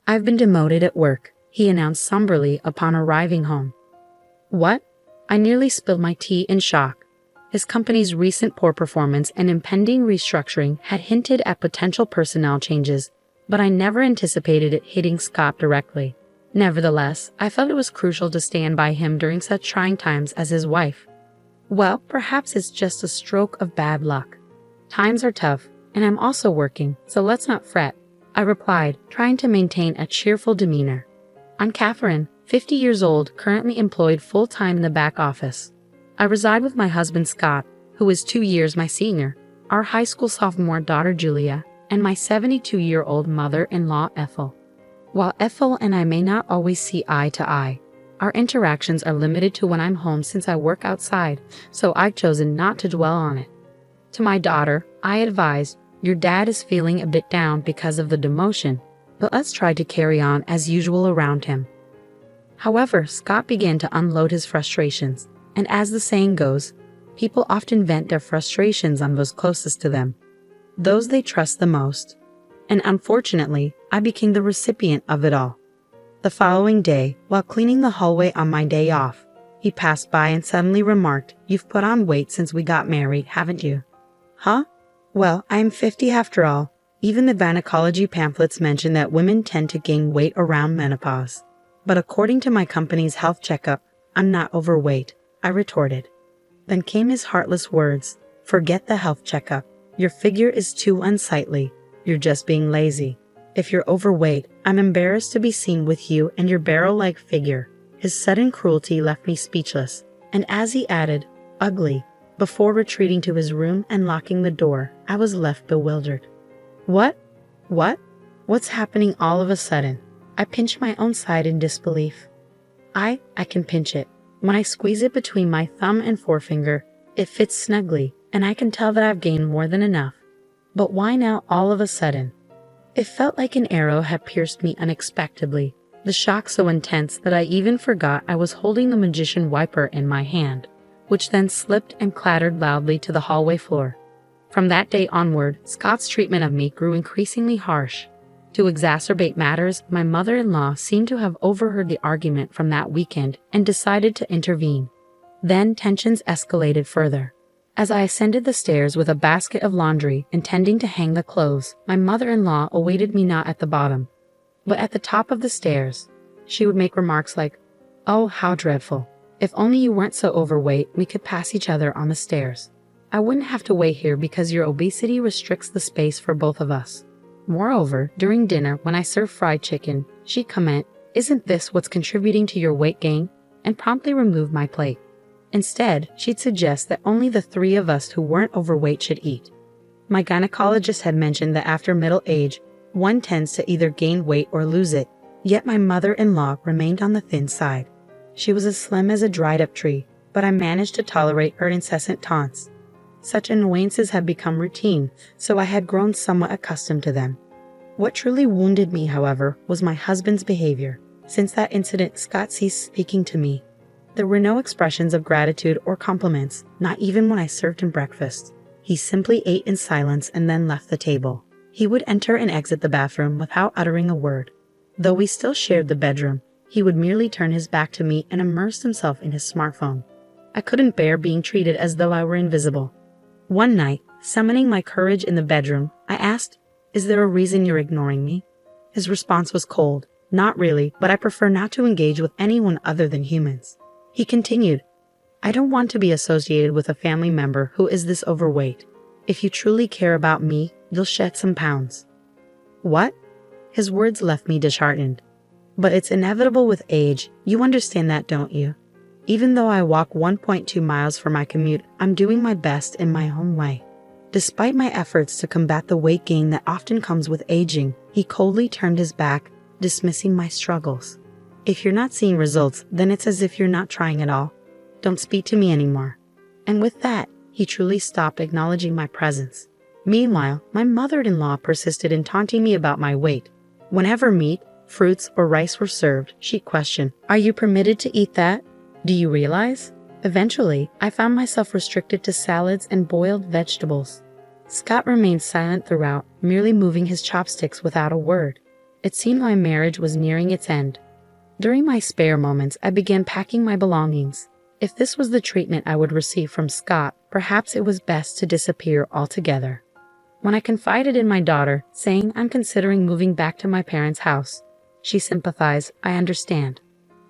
"I've been demoted at work," he announced somberly upon arriving home. "What?" I nearly spilled my tea in shock. His company's recent poor performance and impending restructuring had hinted at potential personnel changes, but I never anticipated it hitting Scott directly. Nevertheless, I felt it was crucial to stand by him during such trying times as his wife. "Well, perhaps it's just a stroke of bad luck. Times are tough, and I'm also working, so let's not fret," I replied, trying to maintain a cheerful demeanor. "I'm Catherine, 50 years old, currently employed full-time in the back office. I reside with my husband Scott, who is 2 years my senior, our high school sophomore daughter Julia, and my 72-year-old mother-in-law Ethel. While Ethel and I may not always see eye to eye, our interactions are limited to when I'm home since I work outside, so I've chosen not to dwell on it. To my daughter, I advised, 'Your dad is feeling a bit down because of the demotion, but let's try to carry on as usual around him.' However, Scott began to unload his frustrations, and as the saying goes, people often vent their frustrations on those closest to them, those they trust the most. And unfortunately, I became the recipient of it all. The following day, while cleaning the hallway on my day off, he passed by and suddenly remarked, 'You've put on weight since we got married, haven't you?' Huh? Well, I am 50 after all. Even the gynecology pamphlets mention that women tend to gain weight around menopause. But according to my company's health checkup, I'm not overweight," I retorted. Then came his heartless words, "Forget the health checkup. Your figure is too unsightly. You're just being lazy. If you're overweight, I'm embarrassed to be seen with you and your barrel-like figure." His sudden cruelty left me speechless, and as he added, "ugly," before retreating to his room and locking the door, I was left bewildered. What? What's happening all of a sudden? I pinched my own side in disbelief. I can pinch it. When I squeeze it between my thumb and forefinger, it fits snugly, and I can tell that I've gained more than enough. But why now all of a sudden? It felt like an arrow had pierced me unexpectedly, the shock so intense that I even forgot I was holding the magician wiper in my hand, which then slipped and clattered loudly to the hallway floor. From that day onward, Scott's treatment of me grew increasingly harsh. To exacerbate matters, my mother-in-law seemed to have overheard the argument from that weekend and decided to intervene. Then tensions escalated further. As I ascended the stairs with a basket of laundry intending to hang the clothes, my mother-in-law awaited me not at the bottom, but at the top of the stairs. She would make remarks like, "Oh, how dreadful. If only you weren't so overweight, we could pass each other on the stairs. I wouldn't have to wait here because your obesity restricts the space for both of us." Moreover, during dinner, when I served fried chicken, she'd comment, "Isn't this what's contributing to your weight gain?" and promptly remove my plate. Instead, she'd suggest that only the three of us who weren't overweight should eat. My gynecologist had mentioned that after middle age, one tends to either gain weight or lose it, yet my mother-in-law remained on the thin side. She was as slim as a dried-up tree, but I managed to tolerate her incessant taunts. Such annoyances had become routine, so I had grown somewhat accustomed to them. What truly wounded me, however, was my husband's behavior. Since that incident, Scott ceased speaking to me. There were no expressions of gratitude or compliments, not even when I served him breakfast. He simply ate in silence and then left the table. He would enter and exit the bathroom without uttering a word. Though we still shared the bedroom, he would merely turn his back to me and immerse himself in his smartphone. I couldn't bear being treated as though I were invisible. One night, summoning my courage in the bedroom, I asked, "Is there a reason you're ignoring me?" His response was cold. "Not really, but I prefer not to engage with anyone other than humans." He continued, "I don't want to be associated with a family member who is this overweight. If you truly care about me, you'll shed some pounds." What? His words left me disheartened. But it's inevitable with age. You understand that, don't you? Even though I walk 1.2 miles for my commute, I'm doing my best in my own way. Despite my efforts to combat the weight gain that often comes with aging, he coldly turned his back, dismissing my struggles. "If you're not seeing results, then it's as if you're not trying at all. Don't speak to me anymore." And with that, he truly stopped acknowledging my presence. Meanwhile, my mother-in-law persisted in taunting me about my weight. Whenever meat, fruits, or rice were served, she'd question, "Are you permitted to eat that? Do you realize?" Eventually, I found myself restricted to salads and boiled vegetables. Scott remained silent throughout, merely moving his chopsticks without a word. It seemed my marriage was nearing its end. During my spare moments, I began packing my belongings. If this was the treatment I would receive from Scott, perhaps it was best to disappear altogether. When I confided in my daughter, saying I'm considering moving back to my parents' house, she sympathized. I understand.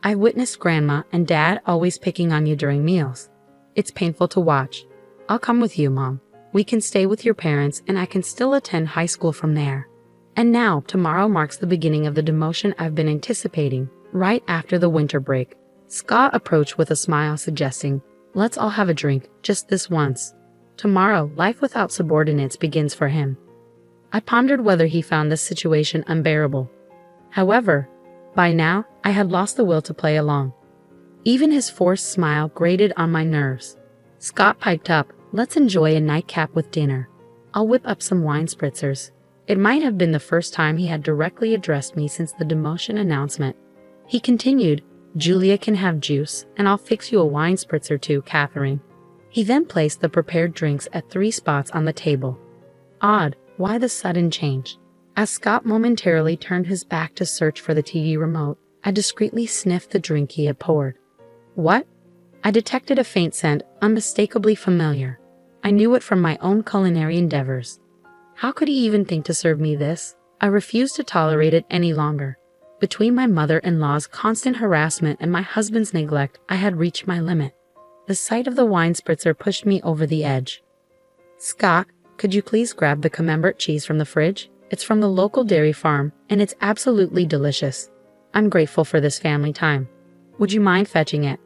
I witnessed Grandma and Dad always picking on you during meals. It's painful to watch. I'll come with you, Mom. We can stay with your parents and I can still attend high school from there. And now, tomorrow marks the beginning of the demotion I've been anticipating, right after the winter break. Scott approached with a smile, suggesting, let's all have a drink, just this once. Tomorrow, life without subordinates begins for him. I pondered whether he found this situation unbearable. However, by now, I had lost the will to play along. Even his forced smile grated on my nerves. Scott piped up, let's enjoy a nightcap with dinner. I'll whip up some wine spritzers. It might have been the first time he had directly addressed me since the demotion announcement. He continued, Julia can have juice, and I'll fix you a wine spritzer too, Catherine. He then placed the prepared drinks at 3 spots on the table. Odd, why the sudden change? As Scott momentarily turned his back to search for the TV remote, I discreetly sniffed the drink he had poured. What? I detected a faint scent, unmistakably familiar. I knew it from my own culinary endeavors. How could he even think to serve me this? I refused to tolerate it any longer. Between my mother-in-law's constant harassment and my husband's neglect, I had reached my limit. The sight of the wine spritzer pushed me over the edge. Scott, could you please grab the camembert cheese from the fridge? It's from the local dairy farm, and it's absolutely delicious. I'm grateful for this family time. Would you mind fetching it?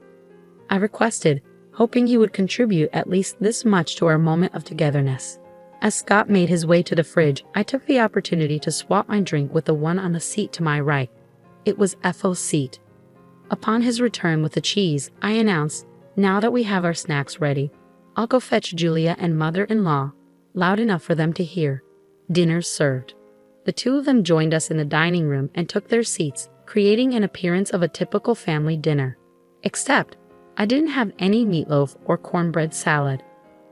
I requested, hoping he would contribute at least this much to our moment of togetherness. As Scott made his way to the fridge, I took the opportunity to swap my drink with the one on the seat to my right. It was Ethel's seat. Upon his return with the cheese, I announced, now that we have our snacks ready, I'll go fetch Julia and mother-in-law, loud enough for them to hear. Dinner's served. The two of them joined us in the dining room and took their seats, creating an appearance of a typical family dinner. Except, I didn't have any meatloaf or cornbread salad.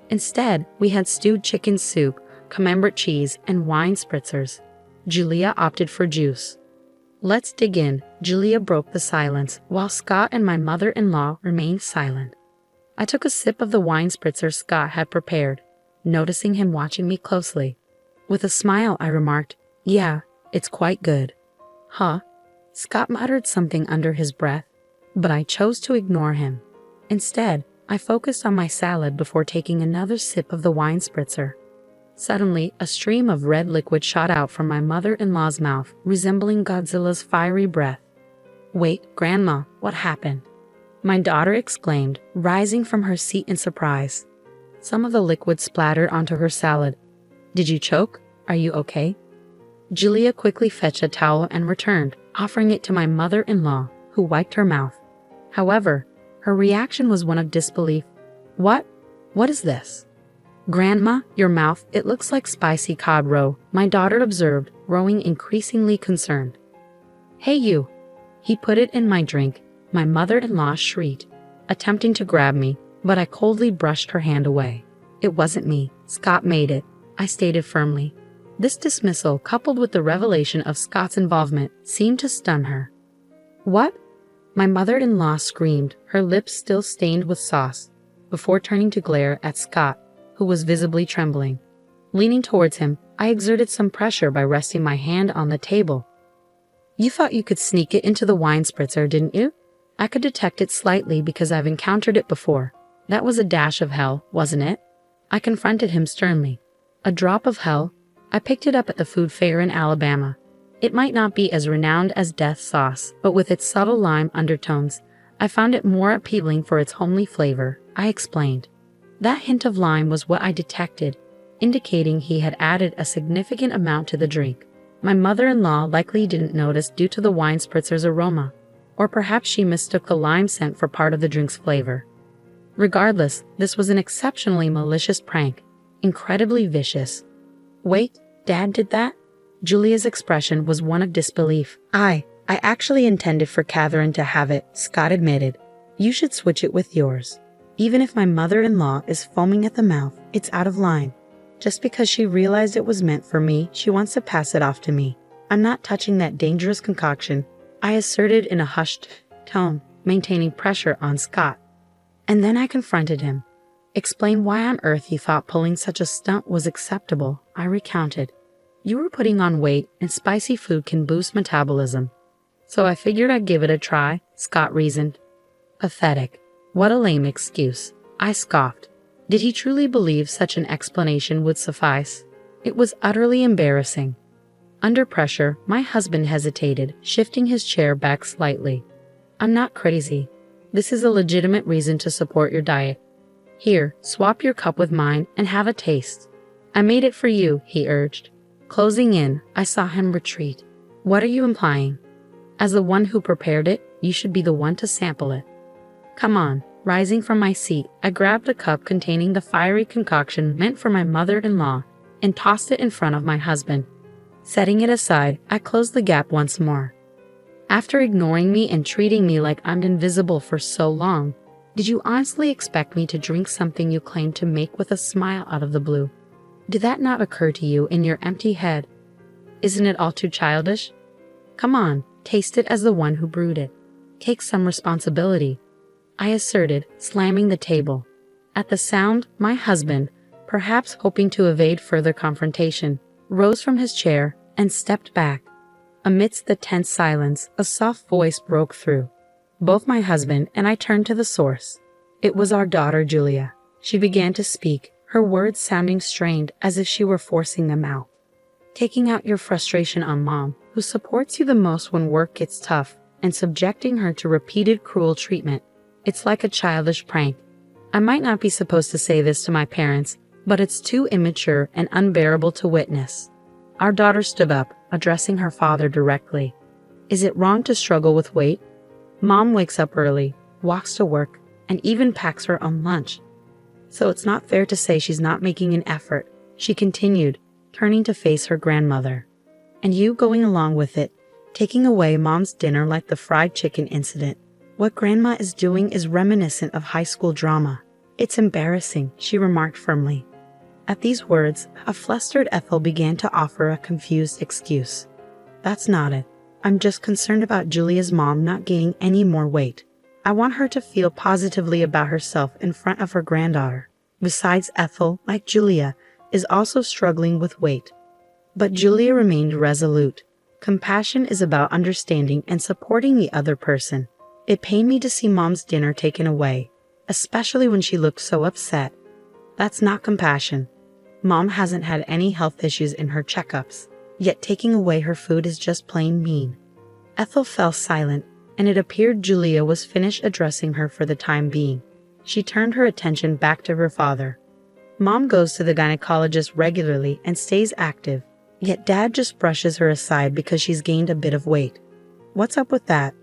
Instead, we had stewed chicken soup, camembert cheese, and wine spritzers. Julia opted for juice. Let's dig in, Julia broke the silence, while Scott and my mother-in-law remained silent. I took a sip of the wine spritzer Scott had prepared, noticing him watching me closely. With a smile, I remarked, yeah, it's quite good. Huh? Scott muttered something under his breath, but I chose to ignore him. Instead, I focused on my salad before taking another sip of the wine spritzer. Suddenly, a stream of red liquid shot out from my mother-in-law's mouth, resembling Godzilla's fiery breath. Wait, Grandma, what happened? My daughter exclaimed, rising from her seat in surprise. Some of the liquid splattered onto her salad. Did you choke? Are you okay? Julia quickly fetched a towel and returned, offering it to my mother-in-law, who wiped her mouth. However, her reaction was one of disbelief. What? What is this? Grandma, your mouth, it looks like spicy cod roe, my daughter observed, growing increasingly concerned. Hey you! He put it in my drink, my mother-in-law shrieked, attempting to grab me, but I coldly brushed her hand away. It wasn't me, Scott made it, I stated firmly. This dismissal, coupled with the revelation of Scott's involvement, seemed to stun her. What? My mother-in-law screamed, her lips still stained with sauce, before turning to glare at Scott, who was visibly trembling. Leaning towards him, I exerted some pressure by resting my hand on the table. You thought you could sneak it into the wine spritzer, didn't you? I could detect it slightly because I've encountered it before. That was a dash of hell, wasn't it? I confronted him sternly. A drop of hell? I picked it up at the food fair in Alabama. It might not be as renowned as death sauce, but with its subtle lime undertones, I found it more appealing for its homely flavor, I explained. That hint of lime was what I detected, indicating he had added a significant amount to the drink. My mother-in-law likely didn't notice due to the wine spritzer's aroma, or perhaps she mistook the lime scent for part of the drink's flavor. Regardless, this was an exceptionally malicious prank, incredibly vicious. Wait, Dad did that? Julia's expression was one of disbelief. I actually intended for Catherine to have it, Scott admitted. You should switch it with yours. Even if my mother-in-law is foaming at the mouth, it's out of line. Just because she realized it was meant for me, she wants to pass it off to me. I'm not touching that dangerous concoction, I asserted in a hushed tone, maintaining pressure on Scott. And then I confronted him. Explain why on earth you thought pulling such a stunt was acceptable, I recounted. You were putting on weight, and spicy food can boost metabolism. So I figured I'd give it a try, Scott reasoned. Pathetic. What a lame excuse, I scoffed. Did he truly believe such an explanation would suffice? It was utterly embarrassing. Under pressure, my husband hesitated, shifting his chair back slightly. I'm not crazy. This is a legitimate reason to support your diet. Here, swap your cup with mine and have a taste. I made it for you, he urged. Closing in, I saw him retreat. What are you implying? As the one who prepared it, you should be the one to sample it. Come on. Rising from my seat, I grabbed a cup containing the fiery concoction meant for my mother-in-law and tossed it in front of my husband. Setting it aside, I closed the gap once more. After ignoring me and treating me like I'm invisible for so long, did you honestly expect me to drink something you claim to make with a smile out of the blue? Did that not occur to you in your empty head? Isn't it all too childish? Come on, taste it as the one who brewed it. Take some responsibility, I asserted, slamming the table. At the sound, my husband, perhaps hoping to evade further confrontation, rose from his chair and stepped back. Amidst the tense silence, a soft voice broke through. Both my husband and I turned to the source. It was our daughter, Julia. She began to speak, her words sounding strained as if she were forcing them out. Taking out your frustration on Mom, who supports you the most when work gets tough, and subjecting her to repeated cruel treatment. It's like a childish prank. I might not be supposed to say this to my parents, but it's too immature and unbearable to witness. Our daughter stood up, addressing her father directly. Is it wrong to struggle with weight? Mom wakes up early, walks to work, and even packs her own lunch. So it's not fair to say she's not making an effort, she continued, turning to face her grandmother. And you going along with it, taking away Mom's dinner like the fried chicken incident. What Grandma is doing is reminiscent of high school drama. It's embarrassing, she remarked firmly. At these words, a flustered Ethel began to offer a confused excuse. That's not it. I'm just concerned about Julia's mom not gaining any more weight. I want her to feel positively about herself in front of her granddaughter. Besides, Ethel, like Julia, is also struggling with weight. But Julia remained resolute. Compassion is about understanding and supporting the other person. It pained me to see Mom's dinner taken away, especially when she looked so upset. That's not compassion. Mom hasn't had any health issues in her checkups, yet taking away her food is just plain mean. Ethel fell silent, and it appeared Julia was finished addressing her for the time being. She turned her attention back to her father. Mom goes to the gynecologist regularly and stays active, yet Dad just brushes her aside because she's gained a bit of weight. What's up with that?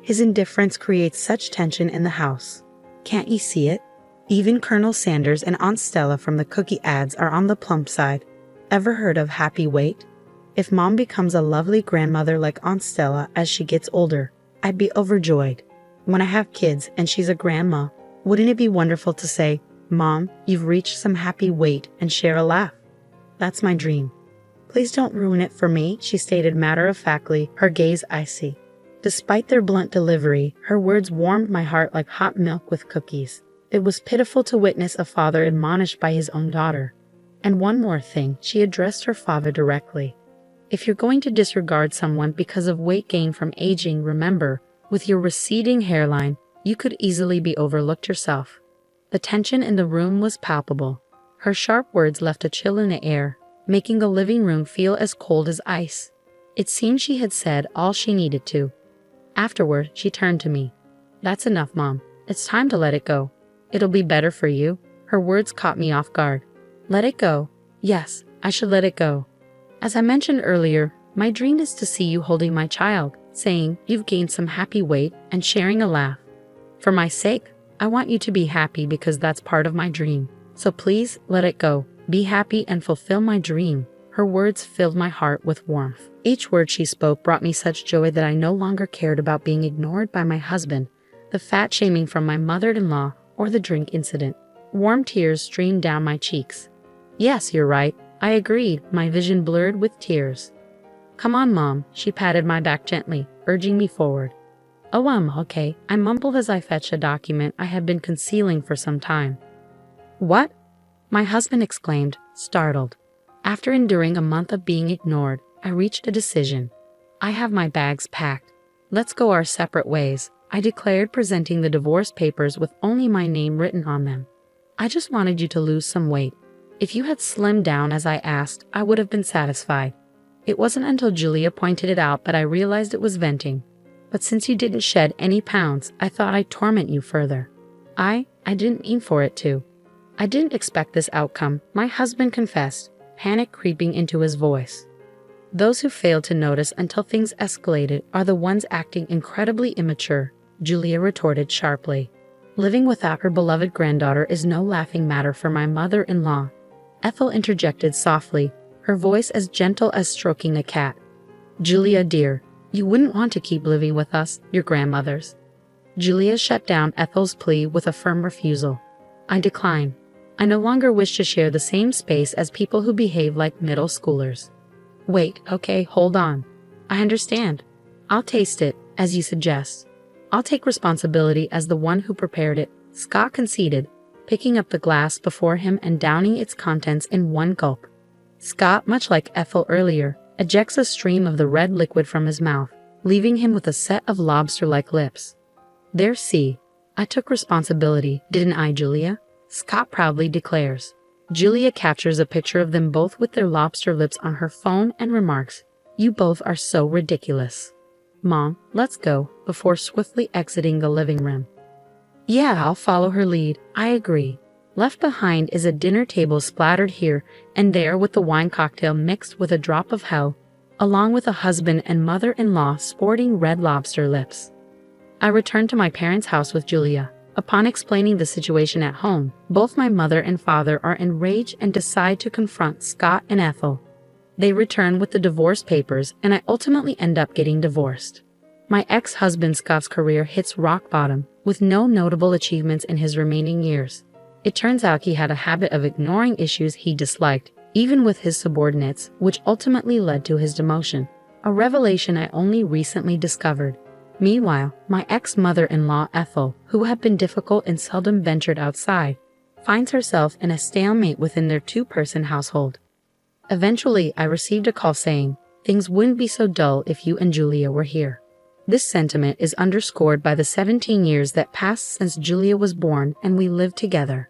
His indifference creates such tension in the house. Can't you see it? Even Colonel Sanders and Aunt Stella from the cookie ads are on the plump side. Ever heard of happy weight? If Mom becomes a lovely grandmother like Aunt Stella as she gets older, I'd be overjoyed. When I have kids and she's a grandma, wouldn't it be wonderful to say, Mom, you've reached some happy weight, and share a laugh? That's my dream. Please don't ruin it for me, she stated matter-of-factly, her gaze icy. Despite their blunt delivery, her words warmed my heart like hot milk with cookies. It was pitiful to witness a father admonished by his own daughter. And one more thing, she addressed her father directly. If you're going to disregard someone because of weight gain from aging, remember, with your receding hairline, you could easily be overlooked yourself. The tension in the room was palpable. Her sharp words left a chill in the air, making the living room feel as cold as ice. It seemed she had said all she needed to. Afterward, she turned to me. That's enough, Mom. It's time to let it go. It'll be better for you. Her words caught me off guard. Let it go? Yes, I should let it go. As I mentioned earlier, my dream is to see you holding my child, saying you've gained some happy weight and sharing a laugh. For my sake, I want you to be happy because that's part of my dream. So please let it go. Be happy and fulfill my dream. Her words filled my heart with warmth. Each word she spoke brought me such joy that I no longer cared about being ignored by my husband, the fat shaming from my mother-in-law, or the drink incident. Warm tears streamed down my cheeks. Yes, you're right, I agreed, my vision blurred with tears. Come on, Mom, she patted my back gently, urging me forward. Oh, okay, I mumbled as I fetched a document I had been concealing for some time. What? My husband exclaimed, startled. After enduring a month of being ignored, I reached a decision. I have my bags packed. Let's go our separate ways, I declared, presenting the divorce papers with only my name written on them. I just wanted you to lose some weight. If you had slimmed down as I asked, I would have been satisfied. It wasn't until Julia pointed it out that I realized it was venting. But since you didn't shed any pounds, I thought I'd torment you further. I didn't mean for it to. I didn't expect this outcome, my husband confessed, panic creeping into his voice. Those who failed to notice until things escalated are the ones acting incredibly immature, Julia retorted sharply. Living without her beloved granddaughter is no laughing matter for my mother-in-law. Ethel interjected softly, her voice as gentle as stroking a cat. Julia, dear, you wouldn't want to keep living with us, your grandmothers. Julia shut down Ethel's plea with a firm refusal. I decline. I no longer wish to share the same space as people who behave like middle schoolers. Wait, okay, hold on. I understand. I'll taste it, as you suggest. I'll take responsibility as the one who prepared it, Scott conceded, picking up the glass before him and downing its contents in one gulp. Scott, much like Ethel earlier, ejects a stream of the red liquid from his mouth, leaving him with a set of lobster-like lips. There, see. I took responsibility, didn't I, Julia? Scott proudly declares. Julia captures a picture of them both with their lobster lips on her phone and remarks, "You both are so ridiculous. Mom, let's go," before swiftly exiting the living room. Yeah, I'll follow her lead, I agree. Left behind is a dinner table splattered here and there with the wine cocktail mixed with a drop of hell, along with a husband and mother-in-law sporting red lobster lips. I returned to my parents' house with Julia. Upon explaining the situation at home, both my mother and father are enraged and decide to confront Scott and Ethel. They return with the divorce papers, and I ultimately end up getting divorced. My ex-husband Scott's career hits rock bottom, with no notable achievements in his remaining years. It turns out he had a habit of ignoring issues he disliked, even with his subordinates, which ultimately led to his demotion, a revelation I only recently discovered. Meanwhile, my ex-mother-in-law Ethel, who had been difficult and seldom ventured outside, finds herself in a stalemate within their two-person household. Eventually, I received a call saying, "Things wouldn't be so dull if you and Julia were here." This sentiment is underscored by the 17 years that passed since Julia was born and we lived together.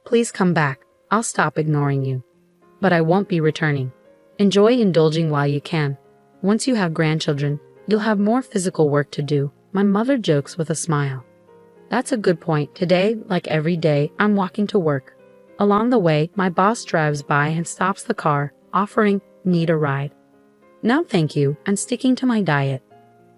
Please come back. I'll stop ignoring you. But I won't be returning. Enjoy indulging while you can. Once you have grandchildren, you'll have more physical work to do, my mother jokes with a smile. That's a good point. Today, like every day, I'm walking to work. Along the way, my boss drives by and stops the car, offering, "Need a ride?" "No, thank you. I'm sticking to my diet."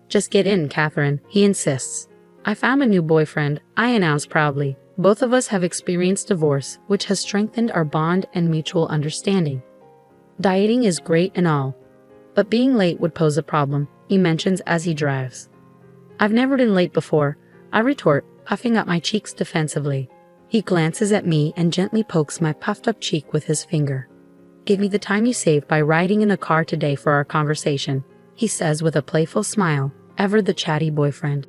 "Just get in, Catherine," he insists. "I found a new boyfriend," I announce proudly. Both of us have experienced divorce, which has strengthened our bond and mutual understanding. Dieting is great and all, but being late would pose a problem, he mentions as he drives. "I've never been late before," I retort, puffing up my cheeks defensively. He glances at me and gently pokes my puffed-up cheek with his finger. "Give me the time you saved by riding in a car today for our conversation," he says with a playful smile, ever the chatty boyfriend.